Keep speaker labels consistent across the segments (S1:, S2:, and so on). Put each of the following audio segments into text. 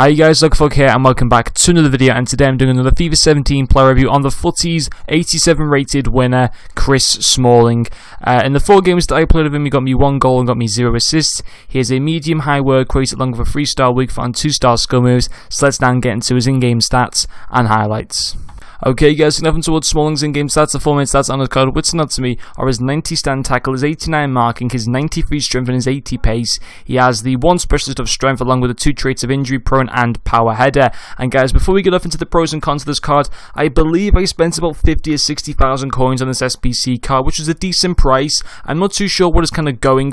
S1: Hi guys, Lugfog here and welcome back to another video, and today I'm doing another FIFA 17 player review on the FUTTIES 87 rated winner, Chris Smalling. In the 4 games that I played with him, he got me 1 goal and got me 0 assists. He has a medium high work rate along with a 3-star weak foot and 2-star skill moves, so let's now get into his in-game stats and highlights. Okay guys, nothing towards Smalling's in-game stats. The 4 main stats on his card, which not to me, are his 90 stand tackle, his 89 marking, his 93 strength and his 80 pace. He has the 1 specialist of strength along with the 2 traits of injury prone and power header. And guys, before we get off into the pros and cons of this card, I believe I spent about 50 or 60,000 coins on this SBC card, which is a decent price. I'm not too sure what his kind of going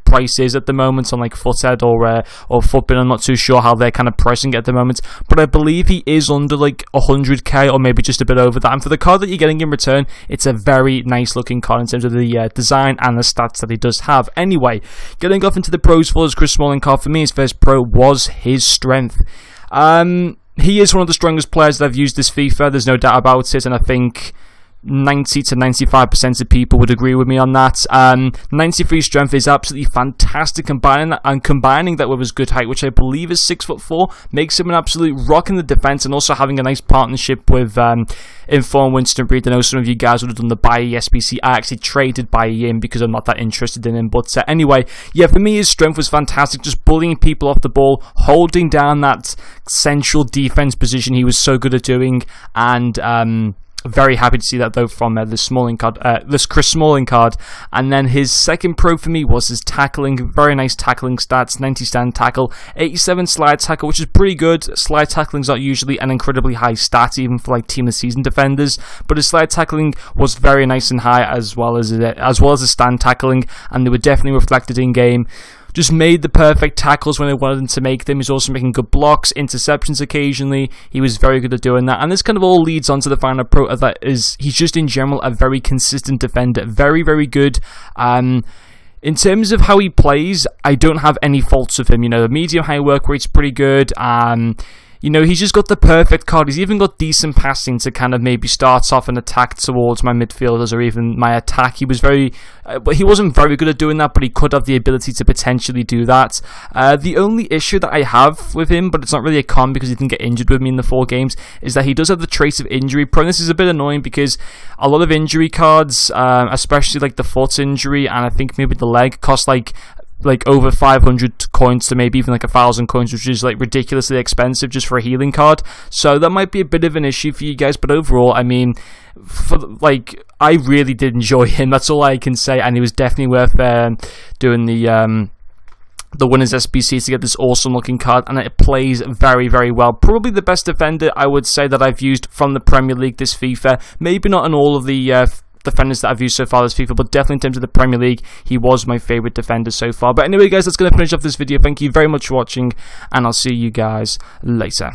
S1: price is at the moment on like Foothead or Footbin. I'm not too sure how they're kind of pricing it at the moment, but I believe he is under like 100k or maybe just a bit over that. And for the card that you're getting in return, it's a very nice looking card in terms of the design and the stats that he does have. Anyway, getting off into the pros for his Chris Smalling card, for me his first pro was his strength. He is one of the strongest players that I've used this FIFA, there's no doubt about it, and I think 90 to 95% of people would agree with me on that. 93 strength is absolutely fantastic, combining that with his good height, which I believe is 6'4", makes him an absolute rock in the defense, and also having a nice partnership with Inform Winston Reed. I know some of you guys would have done the Bailly SBC. I actually traded Bailly in because I'm not that interested in him, but anyway, yeah, for me his strength was fantastic, just bullying people off the ball, holding down that central defense position he was so good at doing, and very happy to see that though from this Chris Smalling card. And then his second pro for me was his tackling. Very nice tackling stats: 90 stand tackle, 87 slide tackle, which is pretty good. Slide tackling's not usually an incredibly high stat even for like team of the season defenders, but his slide tackling was very nice and high, as well as his stand tackling, and they were definitely reflected in game. Just made the perfect tackles when I wanted him to make them. He's also making good blocks, interceptions occasionally. He was very good at doing that. And this kind of all leads on to the final pro, that is, he's just in general a very consistent defender. Very, very good. In terms of how he plays, I don't have any faults with him. You know, the medium high work rate's pretty good. You know, he's just got the perfect card. He's even got decent passing to kind of maybe start off an attack towards my midfielders or even my attack. He wasn't very good at doing that, but he could have the ability to potentially do that. The only issue that I have with him, but it's not really a con because he didn't get injured with me in the 4 games, is that he does have the trace of injury prone. This is a bit annoying because a lot of injury cards, especially like the foot injury and I think maybe the leg, cost like over 500 coins to maybe even like 1,000 coins, which is like ridiculously expensive just for a healing card. So that might be a bit of an issue for you guys, but overall, I mean, I really did enjoy him. That's all I can say, and he was definitely worth doing the winners SBC to get this awesome looking card, and it plays very, very well. Probably the best defender I would say that I've used from the Premier League this FIFA. Maybe not in all of the defenders that I've used so far this FIFA, but definitely in terms of the Premier League, he was my favourite defender so far. But anyway guys, that's going to finish off this video. Thank you very much for watching, and I'll see you guys later.